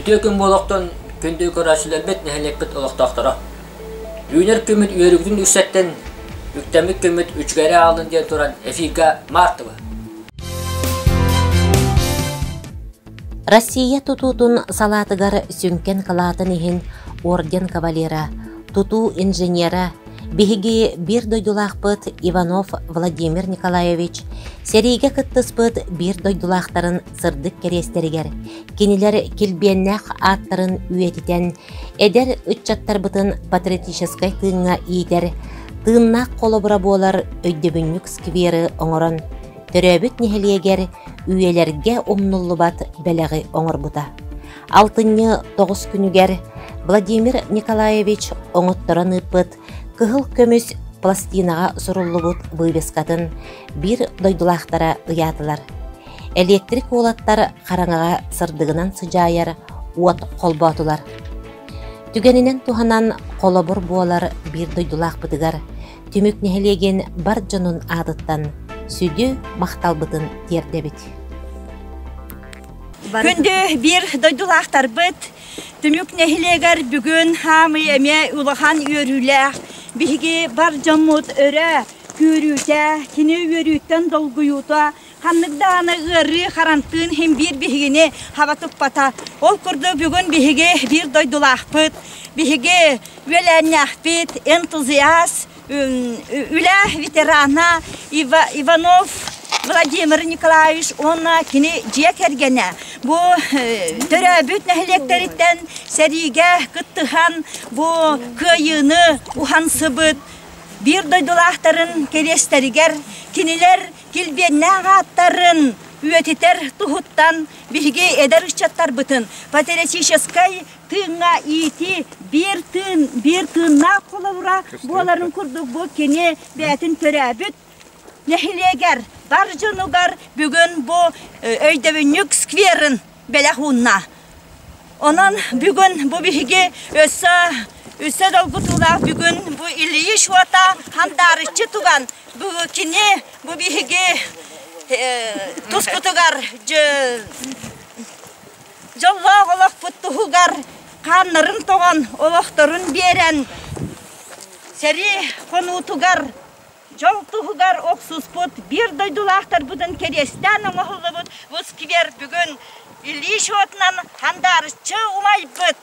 Ütü gün boloktan kündü körasılelbet nehelekbet olaqtaqtara. Üner kömüt üyerügdün üssetten Üktemik kömüt üçgere alın diye duran Efika Martova. Россия тутутун салатыгар сүнкен калатын иһин орден кавалера, туту инженера, биһиги бир дойдулаахпыт Иванов Владимир Николаевич, серийге кыттыспыт бир дойдулаахтарын сырдык керестеригер, кинилер килбиеннах аттарын үйетитен, эдер ытчаттарбытын патриотическай тыыңа иитер, тыыннақ қолыбыра болар өйдөбүннүк сквері оңорон, төрөбүт нехелиегер үйелерге омнуллубат бәләғи оңорбута. 6-9 күнүгер Владимир Николаевич оңотторон ыппыт, кыһыл көмүс пластинаға суруллубут вывескатын бир дойдулақтара ыятылар. Электрик олаттар қараңаға сырдығынан сыжайар уот қолбатылар. Түгенинен туханан қолобур буолар бир дойдулақ бытыгар, түмүк нехелеген бар жонун адыттан сүдү мақталбытын тердебит. Күнді бир дойдулақтар быт, түмүк нехелегер бүгін хамы эме улахан өрүләк, биһиги бар жоммут өрө, күрүтә, кини өрүттен долгуюта, ханныгдааны ыры харантын хем бир биһигини хабатып бата. Ол курду бүгін биһиги бир дойдулақ быт, биһиги веләннәк бит, энтузиаст, үлә ветерана Иванов Владимир Николаевич онна кини жиек ергене. Бу төрөбүт нәһилектериттен сериге кыттыхан бу кыйыны ухансыбыт бир дойдулақтарын керестеригер кинилер килбеннәг аттарын үетитер тухуттан биһиги эдер ычаттар бытын патриотической тыыңа ити бир тыынна колобура буоларын курдук бу кини бәтин төрөбүт нехилегер бар жонугар бүгін бу өйдөбүннүк скверин белахунна. Онан бүгін бу биһиги өссө долгутула бүгін бу илии шуата хандарычы туган бу кини бу биһиги тускутугар жоллоо олох путтухугар каннарын тогон олохторун берен сери конутугар жолтугар оксуспут бир дойдулақтар будын керестен оңохулубут сквер бүгін илии шуатынан хандарычы умайбыт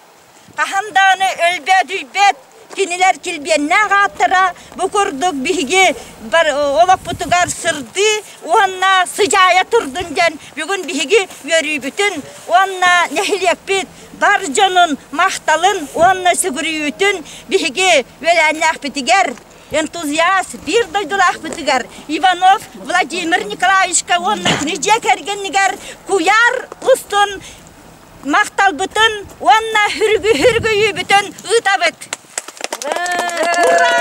каханданы өлбө дүйбет кинилер килбеннәг аттара бу курдук биһиги бар олоппутугар сырды уанна сыжая турдун ден бүгүн биһиги өрүбүтүн уанна нехилекпит бар жонун макталын уанна сүгүрүйтүн биһиги веләннәк битигер энтузиаст бир дойдулах битигер Иванов Владимир Николаевичка уанна книже кергеннигер куяр устун мактал бытын уанна хүргүйү бүтүн ытабыт. Ура!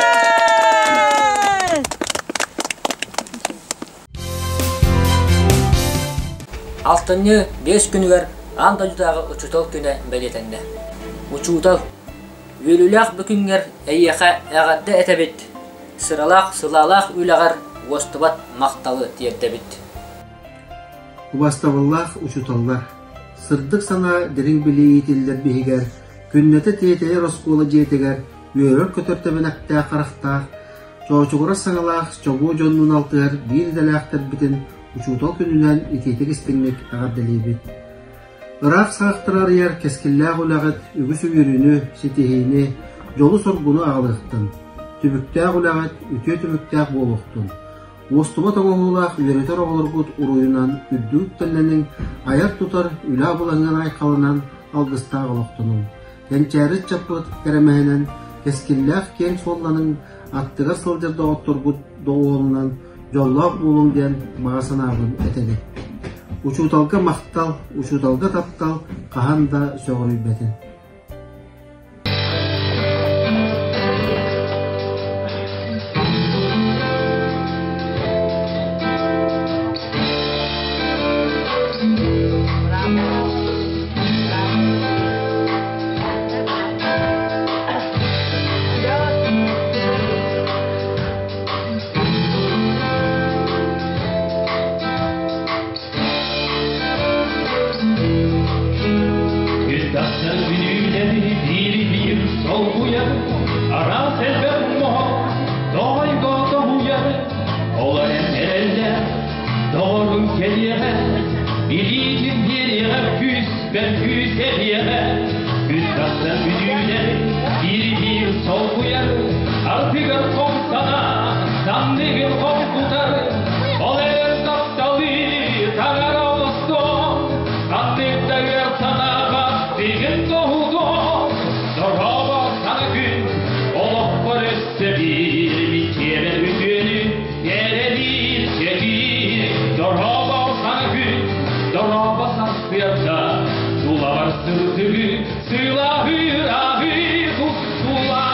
Алтынны 5 күнүгер андаждагы учутал күнө белетенде. Учутал Вөлүләк бүкүнгер әйеха әгәддә әтәбит. Сылалах үлагар остыбат макталы тиердебит. Убастабыллах учуталлар. Сырдык сана дерин билиетиллер бигер. Күннәте тиетеге роскола жетегер. Үйөрөк көтөртөбенәктә каракта. Чоочугура саңалах чогу жоннун алтыр бир деләктер битен учутал күнүнән итетек истемек әгәддәлебит. Ырак сақтырар ер кескилләг улагыт үгүс үйрүнү ситихини жолу соргуну агылыктын. Түбүктәг улагыт үтө түбүктәг болуктун. Остуба тоголулах үйрөтөр оголоргут уруйунан үддүк тәлленин аяк тутар үлә буланган айкалынан алгыста агылыктынын. Кенчәрит чапыт керемәһенен кескилләг кен солланын аттыгар сылдырда отторгут доолунан жоллап болуң ден магасынабын этеди. Учуталга мактал, учуталга таптал, каханда сөгөрүй бетин. ben güzeliyeme Üstad'dan müdüğüne bir sol koyarım Artıgın kol sana sandıgın kol tutarım Ol el kaptalı tanar olsun Sandıkta yer sana baktıgın doğdun Zoraba sana gün olup barışsa bir Mitiyeler müdüğünü yeredir çekir Zoraba sana gün Zoraba saspiyata Sula var sırtıgı Sıla hırahı tutsula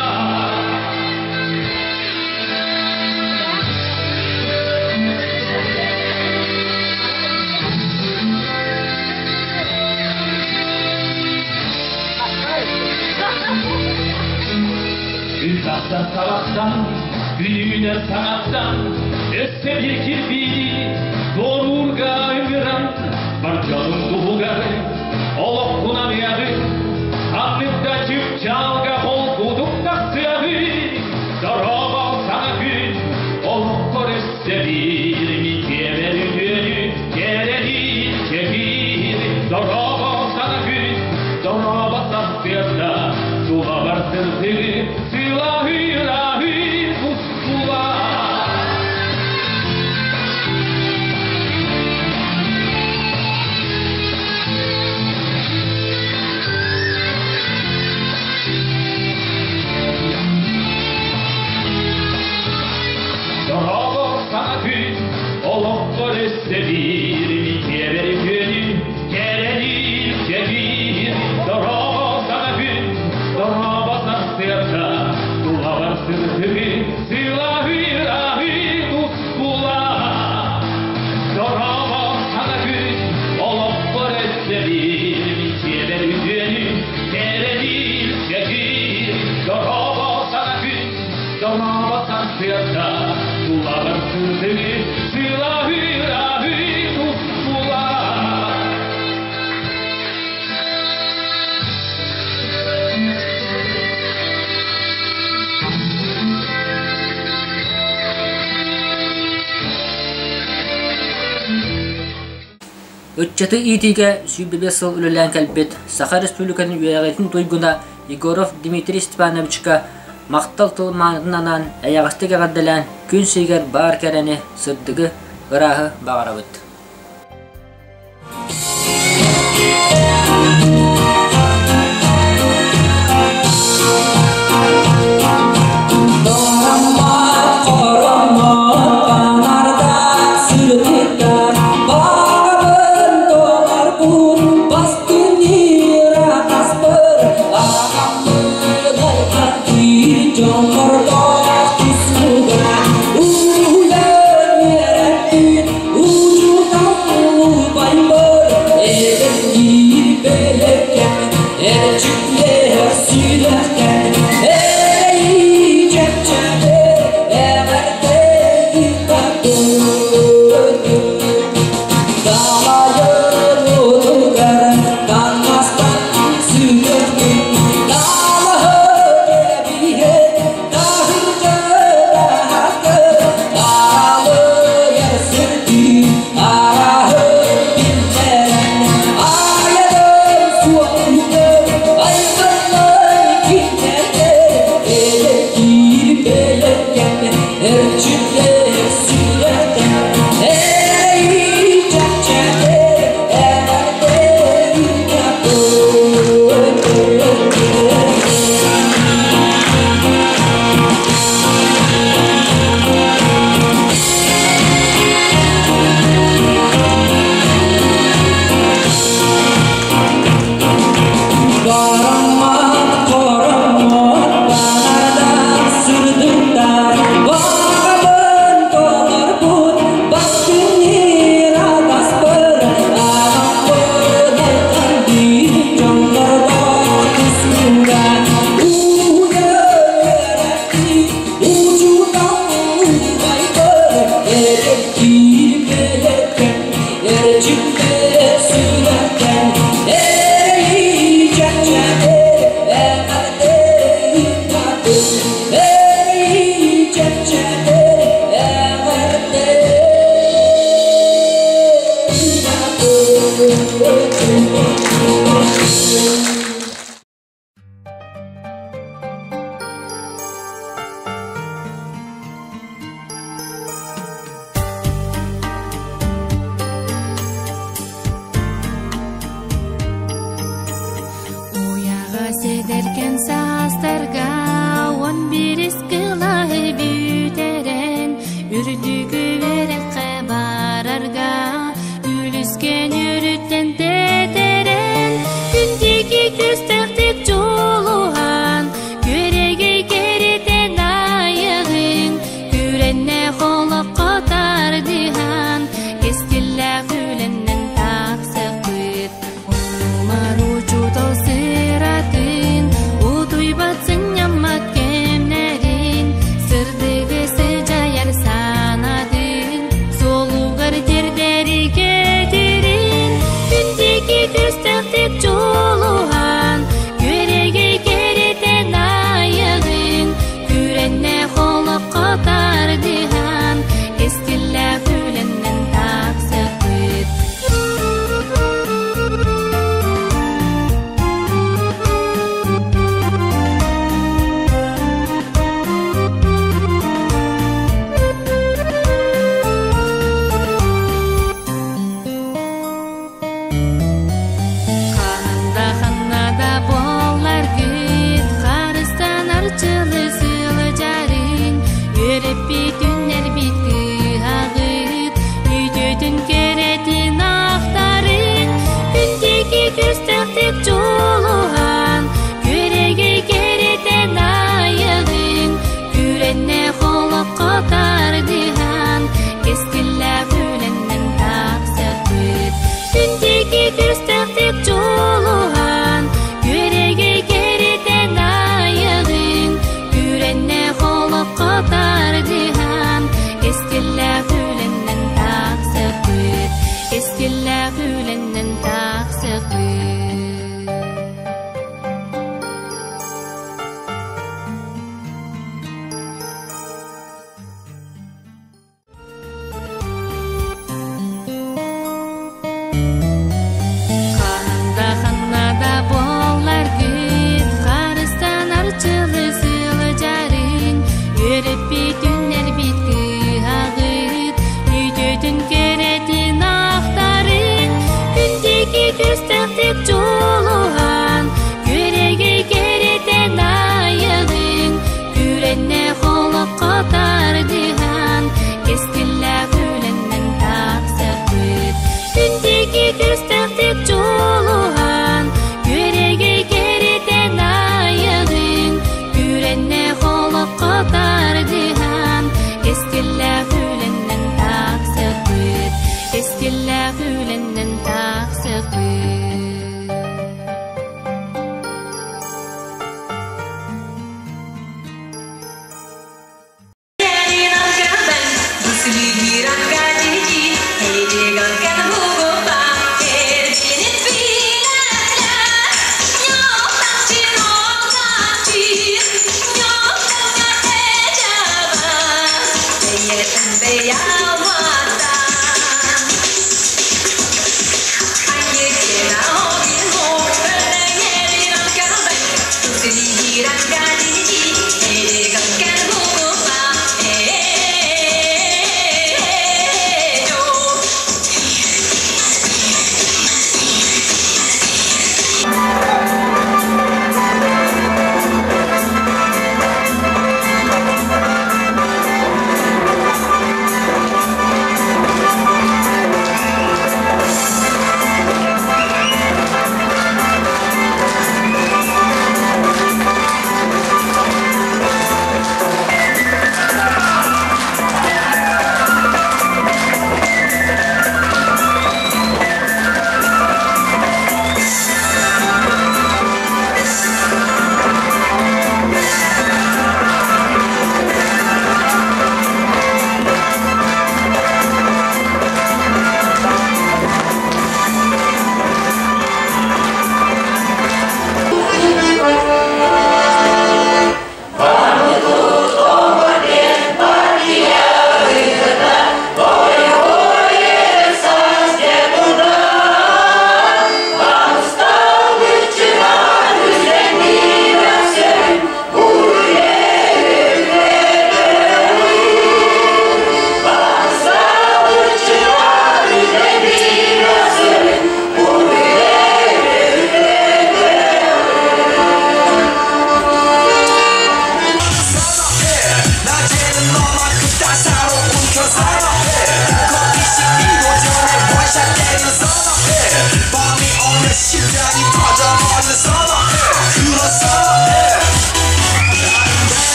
Üstad'dan salaktan Gününe sanattan Össe bir kirpiği Doğurga ömüren Barcanın dulugarı Olup kunamayarı Sandıkta çıp çalga Ol kudukta sığarı Daraba sana gün Olup koresse bir Mitiyeler üdüğünü Geredir çekir Daraba sana gün Daraba safiyata Sula var sırtığı Sıla hırahı tutsula Daraba sana gün Olup koresse bir Mitiyeler üdüğünü Geredir çekir Daraba sana gün Daraba safiyata Sula var sırtığı Sıla hırahı tutsula Daraba sana gün Olup koresse bir Mitiyeler üdüğünü Geredir çekir Daraba sana gün Daraba safiyata Sula var sırtığı Sıla hırahı tutsula Ötçatı itiga sübebe sıl ülelen kalbet Sakha Respublikanın üyeğetin duyguna Yegorov Dmitri Stepanovichka maqtal tılmanıdın ayağıstık ağaddalan gün seyger bağır kereni sırdıgı ırahı bağırabıd.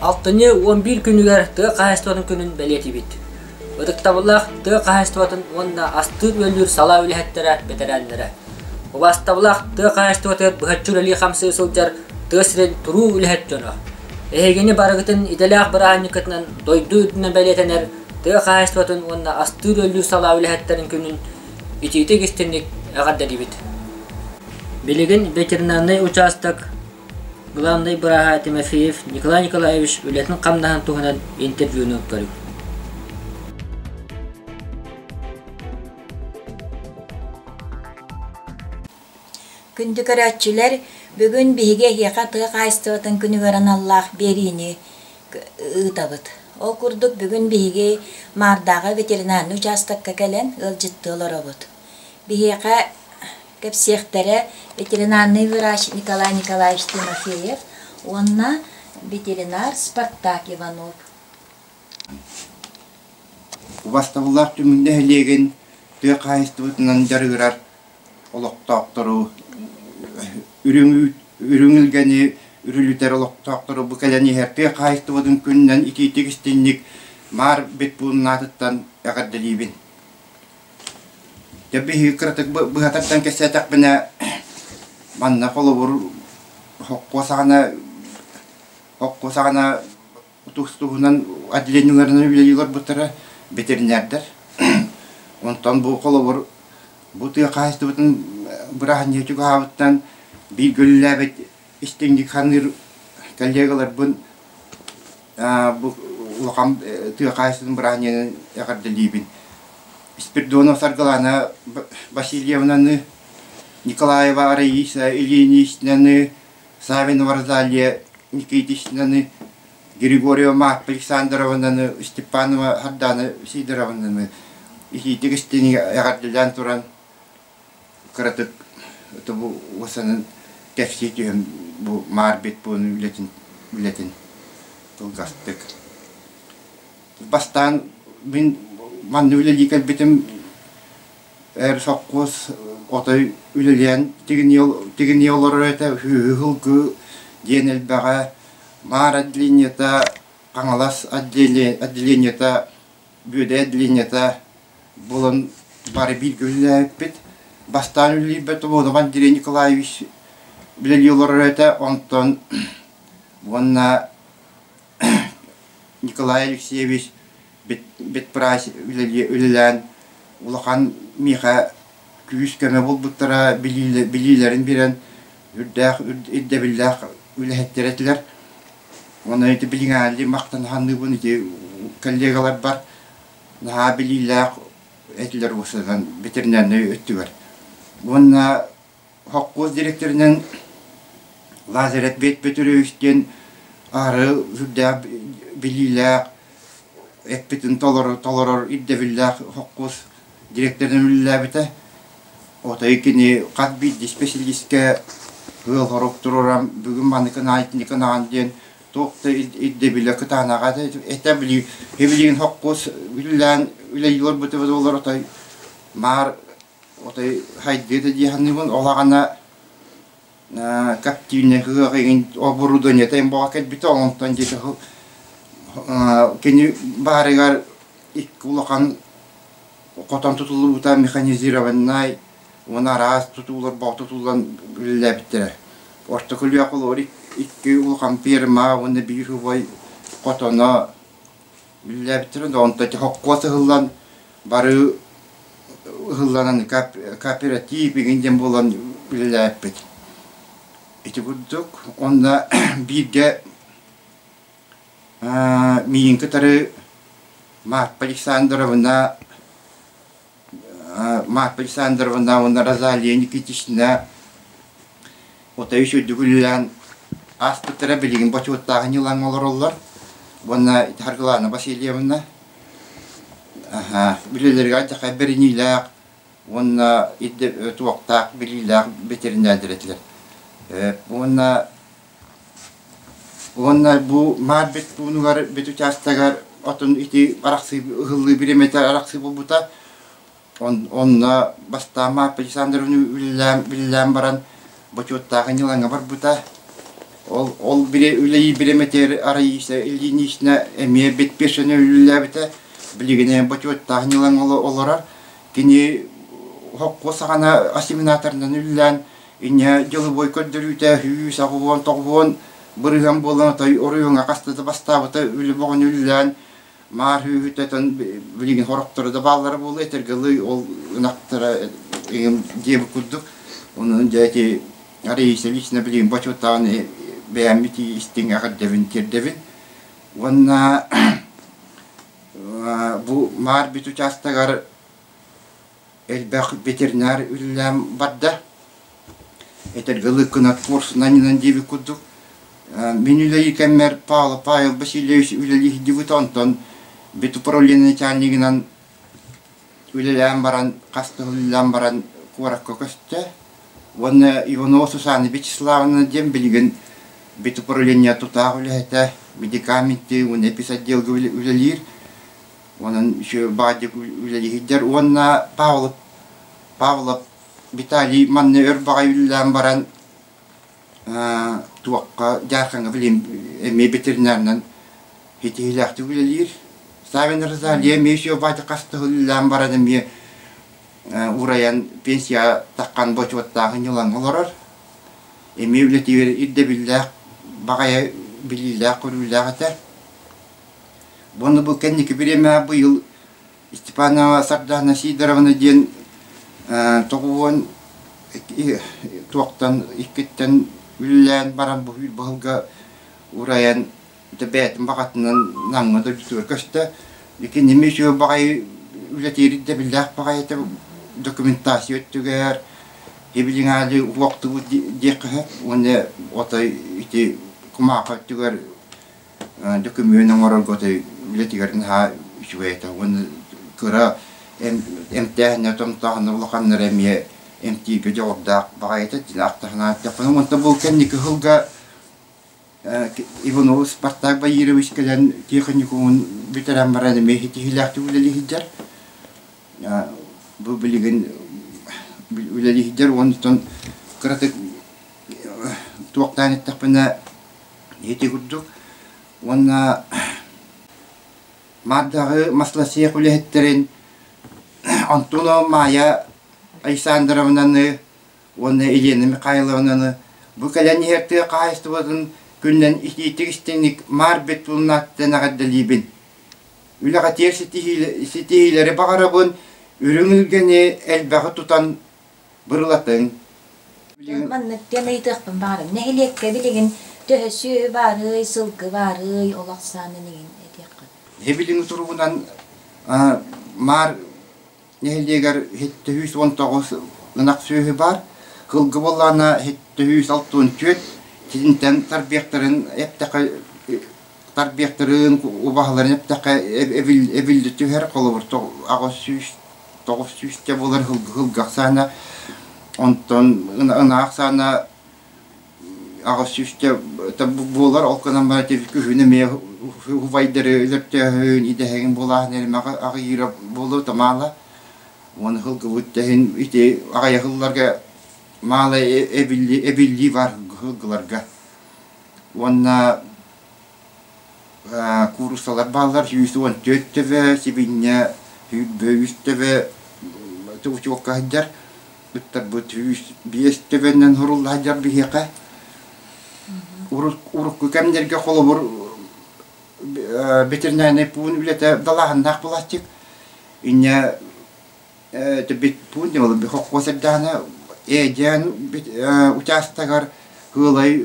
Алтыны 11 күнігер тыға қағыстуатын күнін бәлеті бит. Өдіктабылақ тыға қағыстуатын онына астыр өлір сала өліхеттері бетерәнлері. Обастабылақ тыға қағыстуатын бұхатчур әлі қамсы ұсылдар тыға сірен тұру өліхет жоны. Эхегені барығытын иделақ бірағанникетінен дойду үдінен бәлетенер тыға қағыстуатын онына астыр өлір сала өліхеттерін күнін итейті кестенlik әғаддәді бит. Белеген ветеринарный участок Главный Браха Тимофеев Николай Николаевич үлетін қамдахан туғынан интервьюны көріп. Күнді көрәтчілер бүгін біге хеқа тұғы қайыстығытын күні көрін Аллах беріні ұтабыд. Ол күрдік бүгін біге мардағы ветеринарны участокка кәлен ұлжытты олар обыд. Бігеға кәпсектері ветеринарный врач Николай Николаевич Тимофеев, онна ветеринар Спартак Иванов. Бастабыллах түмінде әлеген төй қайыстыбытынан жарығырар олықтақтыру, үріңілгені үрілітер олықтақтыру бұл кәләні әр төй қайыстыбытын күнінен итетегістенік мар бет бұлын атыттан әғаддалейбін. Jadi kritik berhatan kesetak bina mana kalau hokosana tuh-tuhunan adilin yularna yular butara veterinerder. Ondan bu kalau bu tuh kahis tuh berahannya juga hawatan bilgullah istindik hanir kaljagalar bun bu lokam tuh kahis tuh berahannya akan delibin. Спиридонов Саргалана Васильевна, Николаева Раиса Ильинична, Савинова Розалия Никитична, Григорьева Александровна, Степанова Хардана Сидоровна, и тегстини Агарделян Туран Каратык, это был Васан Кефсити, был Марбит Пун Билетин, Толгастык. Бастан бин Man üleliken bitim sokkus otoy üleliyen tigin yolları öte hülgü genel bağa mar adlinyata kangalas adlinyata büyüde adlinyata bulun bari bir gülle bit bastan üleli betu bu zaman Direy Nikolaevich bilel yolları öte ondan vonna Nikolay Alexeyevich bit price ülelen ulakan miha küs keme bul buttara bililerin biren ürdağ iddebillah ülehettiretler ona iti bilingali maktan hanı bunu ki kollegalar var naha bilillah etler usadan veterinerine öttüver ona hokkoz direktörünün lazaret betürüsten arı ürdağ bilillah Ekpetin toleror iddevillah hokkus direktörün ülabite otayikini qatbid spesialistke hıl horoktururam bugün manıkın ayetinikin ağandien toqta iddevillah kıtanağa da etabili hevilin hokkus üllan üleyiyor butu olar otay mar otay haydede dihannimun olağana kaptine hığın oburudanya tem baket bito ondan jete kini barigar ikulakan kotan tutulur buta mekanizirovanay ona ras tutulur bağ tutulan lebittere orta kulya kolor iki ulakan firma ona bir huvay kotana lebittere de onta hokkosa hıllan barı hıllanan kooperatif ingem bolan lebit iti bulduk onda bir Миин кытары Марфа Александровна она Розалия Никитична ота еще дүгүллән аспытыра билеген бачуттагы нилан олороллар бона Харгалана Васильевна билелерге айтака беринилак Ona idde tuaqtaaq bililaaq veterinärdiretler. Ona bu marbet bunugar betu chastagar otun iti araqsi hıllı bir meter araqsi bulbuta onna bastama pesandarunu billam baran boçottağın yılanga var buta ol bire üleyi bir meter arayışta ilgini işine emiye bet peşene ülle bite biligine boçottağın yılanga olarar kini hokko sana asimilatordan üllen inya jılı boy kördürüte hü sağuon toğuon bırıgan bolan tay oruyonga kastata bastabata ülle boğun üllen mar hüteten biligin horoktora da balları bolu etergeli ol naktara diye kurduk onun jati arayışta lişne biligin boçottağın beğenmiti istin akar devin Ona bu mar bitu chastagar elbaq veteriner ülem badda etergeli kınat kursuna diye kurduk Minüleyi kemer Pavel Vasilievich üleli divutanton bitu prolen начальнигинан ülelem baran kastılem baran kurak kokoste Ona Ivanov Susana Vячеславовна dem bilgin bitu prolenya tutaq ülete medikamenti un episodel ülelir onun şu badik üleli hidder ona Pavel Vitali manne örbağay ülelem baran tuaqqa jarqanga bilim me veterinärnan hitihilaqti ülelir Saven Razaliye meşo bayti qastılem baran me urayan pensiya taqqan boçottağın yılan olarar. Mevleti idde billah bagaya billah qurullah atar. Bunu bu kendiki bireme bu yıl Stepanova Sardana Sidorovna den toğuon tuaqtan ikkitten üllen baran bu bahılga urayan tebet maqatnan nangada turkasta. Lekin meşo bagay ületi idde billah bagaya dokumentasyon tüger hebilin hali vakti bu dikkat onu otay iti kumaqa tüger dokumentan oral gotay letigerin ha şueta onu kıra emtihane tomtahınıulakan remiye emti cevap da bagayta tilaqtahna tapana monta bu kendi hılga Ivanov Spartak Bayirovich kalan teknikun biteran marane mehiti hilaqti ulali hijjar bu biligin üleli hijjar ondan kıratık tuaqtan ettaqpana yeti kurduk ona maddağı maslasiya kulehetterin Antonov Maya Alexandrovna'nı ona Elena Mikhailovna'nı bu kalan yerte qaystıvadın günden istiğistinik marbet bulunattan agaddalibin ülaqatir sitihileri bağarabın ürünülgeni elbağı tutan bırlatın. Mannak deneytaqpın bağırım. Nehlekke biligin töhsü barıy, sılkı barıy, olaqsanı negin etiqqan. Hebilin turubunan mar nehleger hette 119 ınak söhü var. Kılgı bollana hette 164 tinten tarbiyakların eptaqı tarbiyakların ubahların eptaqı evildi tüher qolubur Toğusüste bolar hılgaqsana ondan ınaqsana ağusüste bolar olkanan bana tevkühüne me huvaydere lertehün idehün bolar nerme ağıyra bolu tamala onu hılgıvıttehün ite ağayahıllarga mala evilli var hılgılarga ona kursalar bağlar 114 ve Sibinya Hübüste ve tuğçuk hajar tutabut biyeste venen horul hajar bihiqa uruk kamderge xolobur veterinane pun ülete dalahan naqbulastik inya tebit pun yol bi xoqosadana ejan uchastagar hılay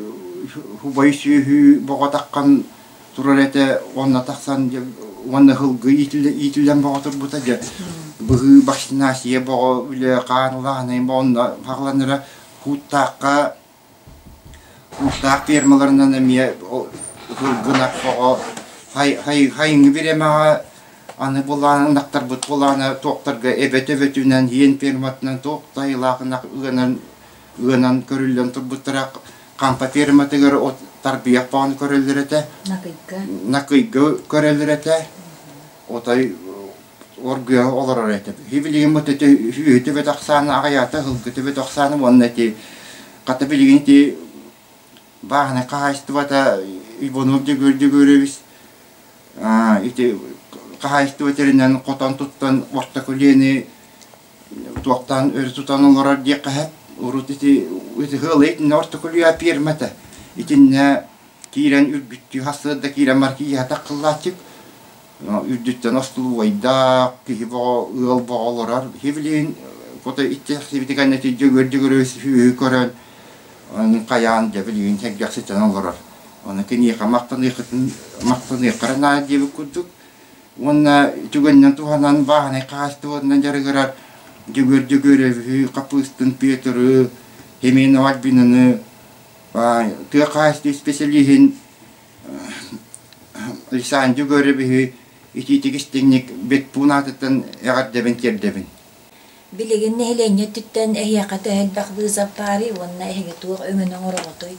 hubayşı hü boqataqan turalete onna taqsan Ona hılgı itilen bağıtır bu taca. Bığı başınasiye bağı üle qanulağına bağına haqlanıra hutaqqa hutaq firmalarından emiye hılgınak bağı hayını biremağa аны буланы нактар бут буланы тоқтарга эбет-эбетүнен ен перматынан тоқтай лағынақ ыгынан көрүллен турбуттарак кампа перматыгар от тарбия пан көрүлдүрөтө накыйга көрүлдүрөтө отай оргуя олорорете хибилигин мотете хүйөтөбөт аксаны агаята хылгөтөбөт аксаны воннати ката билигинти баана каайстыбата ибонубде көрдүгөрөбүс ити каайстыбатеринен котон туттан ортокулени туактан өр тутан олорор дикахат урутити хылыйт ортокулия пирмата итинне кирен үрбүттү хасыда кирен маркия такыллачык үрдүттен остулуайда кихибо ылбоолорор хибилин кота иттехсибитиганнати жөгөрдүгөрөс көрөн каян жабилин тегяксытан олорор аны кини мактаны карана деп күдүк онна түгөннен туханан бааны каастыбынан жарыгырар жөгөрдүгөрө капыстын петры хемин вальбинаны тыакаасты специалиhin лисан жөгөрөбү ититигистинник бет пунатыттан ягардебин кердебин билеген нехлене түттен эхяката элбак вызапари онна эхге туак өңөнөн оротой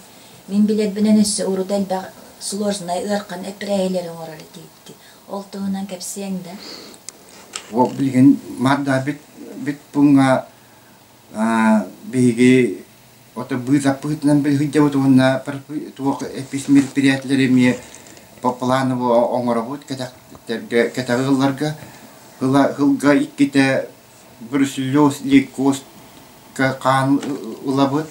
мен билебинен өссө урудалбак сложный ыркан эпрейлер орары дейти олтуунан кепсең да о билген мадда бит пунга биги ото вызапытнан билгидебут онна туак эписмир приятелерими по плану оңоробут катагылларга хылга икките брюсселёс ликос кан улабыт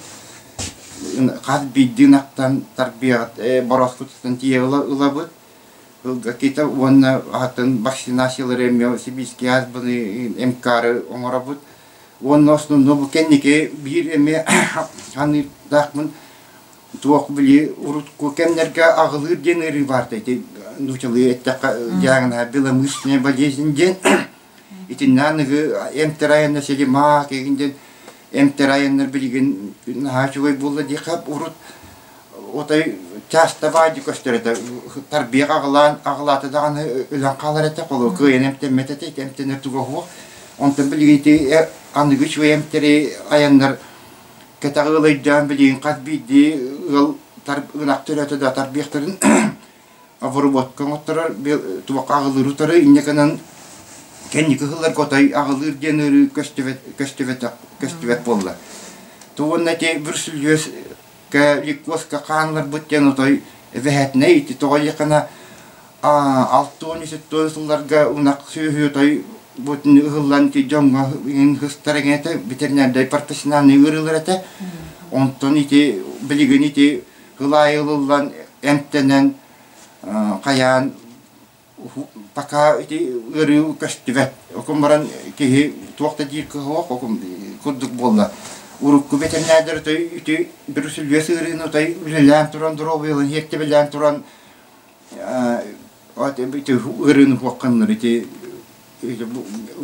кад бидинактан тарбият бороскутан тиела улабыт хылга кита онна атын вакцинациялар сибирский азбаны эмкары оңоробут онна основно кеннике бир эме аны дахмын туак били урутку кемнерге агылыр денери бар дейти нучалы эттака жагына беломышечная болезнь ден итиннаныгы эмтерайна селима кегинден эмтерайнер билген хачуй булла дикап урут отай часто вади костерета тарбия аглаты даганы үлөн калар эте колу кыйнемте метете эмтенер тугого онтон билгити аныгы чуй эмтери аяндар катагылайдан билген кадбиди ыл тарбынактырыты да тарбияктерин авырботкан оттарар туак агылырутары иннеканан кенники хылар котай агылыр денери көстөбет болла тууннати бүрсүлүс ликоска канлар буттен отой вехетне ити тоголякана алтуни сеттойларга унак сүйүү той бутун хыллан ки жомга ин хыстарагете ветеринардай профессиональный ырылырате онтон ити билген ити хылайылылан эмтенен каян пока ити ырыу көстүбет окумбаран ки туакта дирка хок окум курдук болла урукку ветеринардар той ити брюсселёс ырыны той үлелен туран дробылын хектебелен туран ати бити ырыны хокканнар ити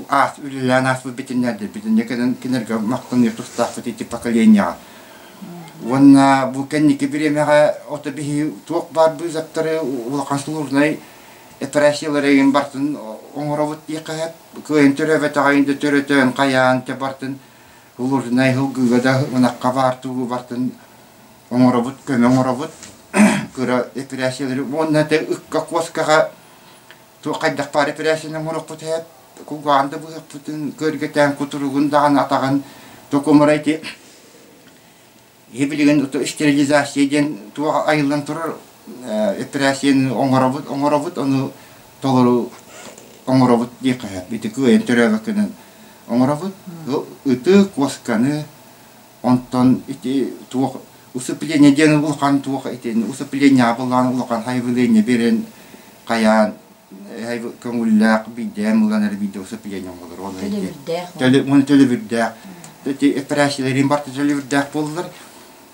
ас үлелен ас ветеринардар битин некенен кинерге мактан тустафт ити поколения вона букенники биремега ота бихи туак бар бузактары улакаслурнай операцияларын бартын оңоробут якат көен төрөбөт агайында төрөтөн каян те бартын улурнай хылгыгада мына кабартуу бартын оңоробут көмө оңоробут кыра операциялары вона те ыкка коскага ту кайдак бар операцияны оңоробут хеп куганда бутын көргөтөн кутуругундан атаган докумарайти Хибилген стерилизацияден туа айылдан турар операцияны оңоробут оны толору оңоробут дикахат бити көен төрөбөкөнөн оңоробут ыты косканы онтон ити туа усыпление ден улкан туа ити усыпление булган улкан хайвылыне берен каян хайв көңүллак бидем уланар видео усыпление болор оны телевидде эти операцияларын барты телевидде болдулар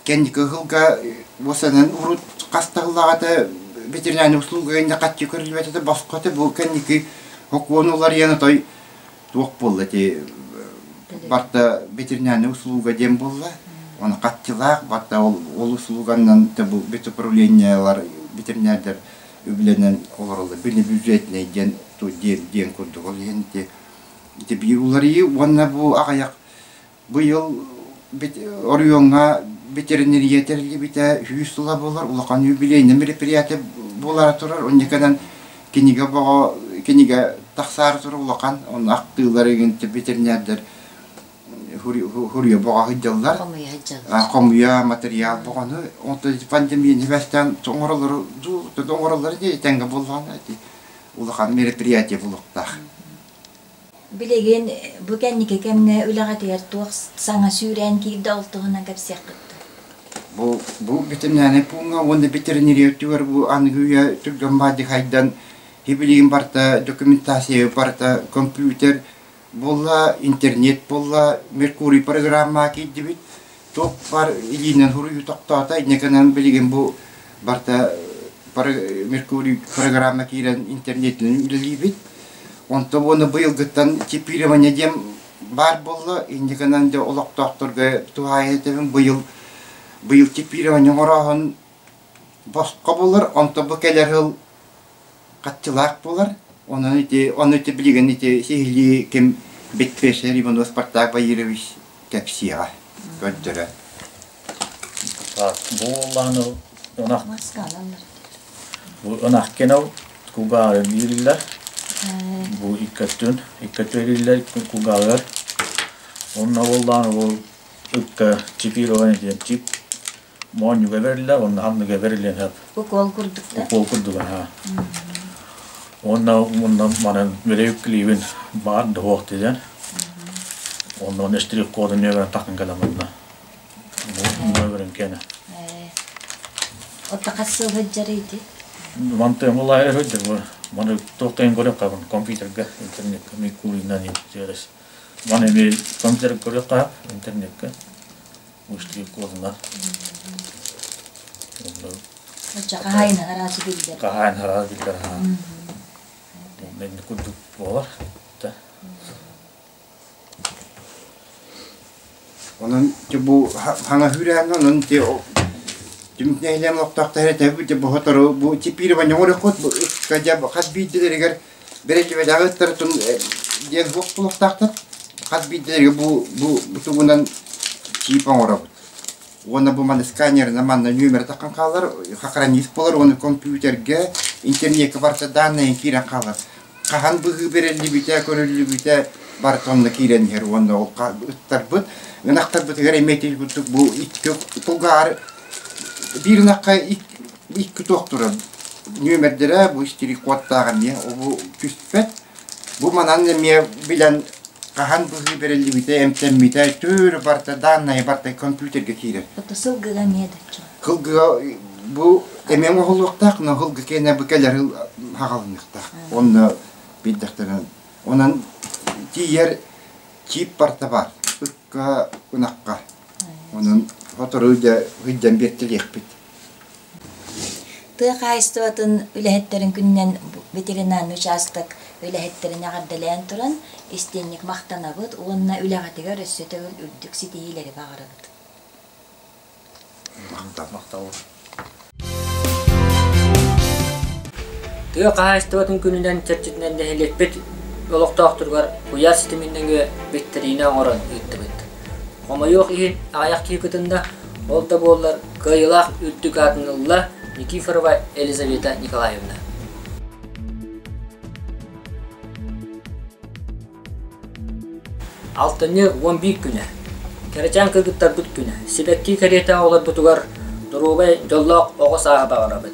кенники хылга босанан урут кастагылагата ветеринарный услугайында катчы көрүлбөтө баскаты бул кенники хоконулар яна той туак болду ти барта ветеринарный услуга дем болду аны катчылак барта ол услуганан бу бет управлениялар ветеринардар öbilenen olurdu. Birini büzüyetleyden tu diyen kurduk ol yenti. İşte bir uları ona bu ağayak bu yıl Orion'a veterineri yeterli bir de 100 dolar bolar ulakan jubileyinde meripiyate bolar turar onun kadar kiniga taksar turar ulakan onun aktıları gente veterinerler huriye boğa hıcallar kamuya materyal boğanı onda pandemi nefesten toğraları du toğraları diye tenge bolan ulakan meripiyate bulukta. Bilegen bu kendike kemne ulagatır tuğ sana süren ki daltığına kapsiyakta. Bu veteriner punga onda veterineri tuvar bu anguya turgamba dihaydan hibiligin parta dokumentasi parta komputer bolla internet bolla merkuri programa ki dibit top par ilinen huru taqtata inekanan biligin bu parta merkuri programa kiran internetin ilibit onto bunu bu yılgıttan tipiremanya dem bar bolla inekanan de olaq doktorga tuhayetevin bu yıl tipiremanya orahan başqa bolar onto bu keler hıl katçılak bolar onu ite biligen ite sihli kim bitpeşeri bunu Spartak Bayırıviş kapsiya göndere. Bu olanı onak kenav kugar biriller. Bu ikatü eliller kugar. Onna olanı bu ıkka çipiro önedim çip. Monyu verirler, onun hamle verirler hep. Bu kol kurduk da. Kol kurduk ha. Ondan bana böyle yüklüğün var da hoğtiden. Ondan estrik kodun nöberen takın kalamında. Bu nöberen kene. O takasıl hıccarıydı. Mantığım vallahi hıccar bu. Bana tohtayın görüp kalın kompüterge, internet mi kulinan yapıyoruz. Bana bir kompüter görüp kalın internetge. Bu estrik kodunlar. Hıcca kahayın harazi bildir. Kahayın harazi bildir ha. Ben kurduk var da. Onun bu hanga hüren onun te Cümleyle noktakta her tabi bu hatırı bu tipiri ben oraya kod bu kacab kad bildiler berece ve dağıtır tun diye bu noktakta kad bildiler bu tuğundan çipan oraya. Ona bu man scanner zaman numara takkan kalır hakaran yispolar onu kompüterge internet kabarta danne kiran kalır. Kahan bu bereli bite koreli bite bartonda kiran her onda o tarbut naktar bu gare metil bu iki tugar bir nakka iki doktora numara bu istiri kottagan ya bu küspet bu manan ne bilen kahan bu bereli bite emtem bite tür barta danne barta kompüterge kiran. Bu sılgıga miydi? Hılgı bu emem oğulluqtaq na hılgı kene bu keler hıl hağalınıqtaq. Onu biddaqtaran. Onun diğer çip parta var. Ikka unaqqa. Onun fotoğrafı da hıccan bertilek bit. Tığ kayıstığın ülehetlerin günden veterinan uçastık ülehetlerin yağardalayan turan istenlik maqtanabıd. Onunla üleğatiga rössete üldük sitihileri bağırıbıd. Tüy qahaystığın gününden çerçetinden de helepet yoluk doktorgar kuyar sisteminden vetterine oran yıttı. Ama yok ihin ayak kiyikitinde olda bollar kıyılaq üttük adınılla Никифорова Елизавета Николаевна. Алтыны 11 күнә. Кәрәчән кыргыттар бут күнә. Себекки карета олар бутугар дурубай жоллоq оғыс ағыба барабыт.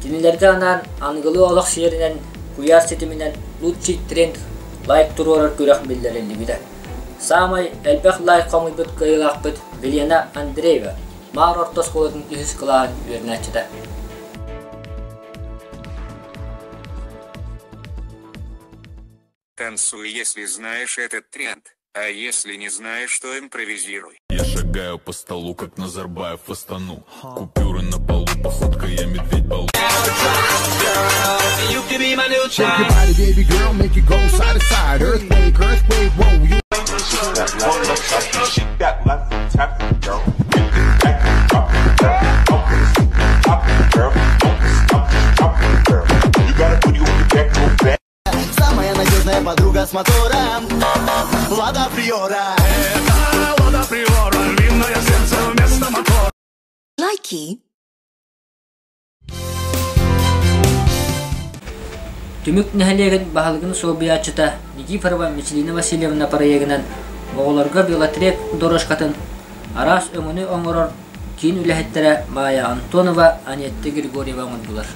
Тинилерге анан аңгылы олық серинен куяр сетиминен лучший тренд лайк турорар көрәк билдерелди биде. Самай элбек лайк комуйбыт кыйлақбыт Елена Андреева. Мар ортос колодун ихис кылаан үйернәчиде. Танцуй, если знаешь этот тренд, а если не знаешь, то импровизируй. Я шагаю по столу, как Назарбаев в Астану. Купюры на полу, походка я медведь балу. Shake your body, baby girl, make it go side to side. Earthquake, earthquake, whoa, you. She got lots of tap, girl. Girl. мотором. Лада Приора. Это Лада Приора, львиное сердце вместо мотора. Лайки. Tümük nähelegen bahalgyn sobiýatçyta Nikiforova Michelina Vasilyevna paraýagynan oğlarga bilatrek doroşkatyn aras öňüni oňoror kin ülehettere Maya Antonova, Anette Grigorieva bolýar.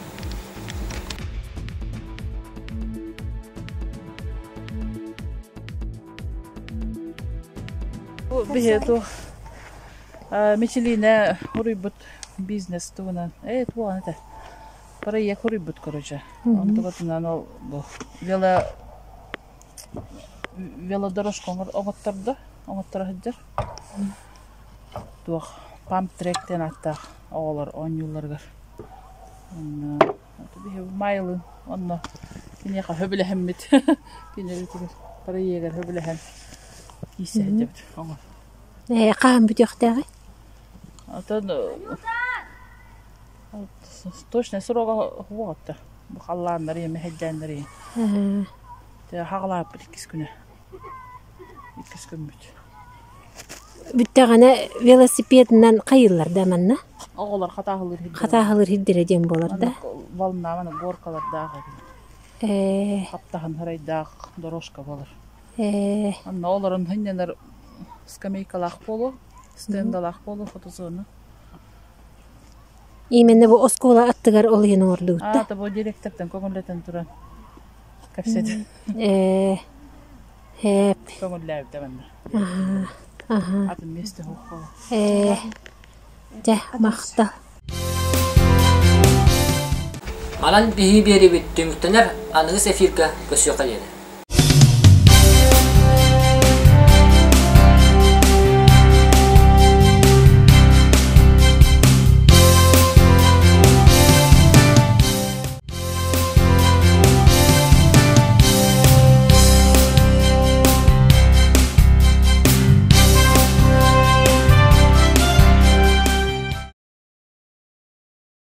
Бехету Мichelina урybut бизнес тугунан. Туган эте. Проект урybut короче. Онтоготунан ол велодорожка оңоттурду. Оңоттурдыр. Тух памп тректен атта оолор 10 жылларга. Бехе майлы онно кинеха хөбүлехеммит. Кинелетигер проектер хөбүлехем. Исәдеп оңор. Каан бүтөктөгү. Атан точно срога хуатта. Бу халландар эми хәҗҗәннәр. Тэ хаглап икис күнә. Икис күнмүт. Бүттәгәне велосипеднан кайыллар да манна. Оглар хатаһылыр. Хатаһылыр хиддерәдән булар да. Вална мана горкалардагы. Хаптаһын харайдак дорожка булыр. Анна оларын хиннәр скамейкалах болу, стендалах болу фотозона. Именно бу оскола аттыгар олыйын орлуутта. Ата бу директордан көңүлдөн туран. Капсет. Хеп. Көңүлләп дәмән. Аты месте хокко. Мақта. Малан биһи бери биттүмүттенер аныңыз эфирге көсөй калады.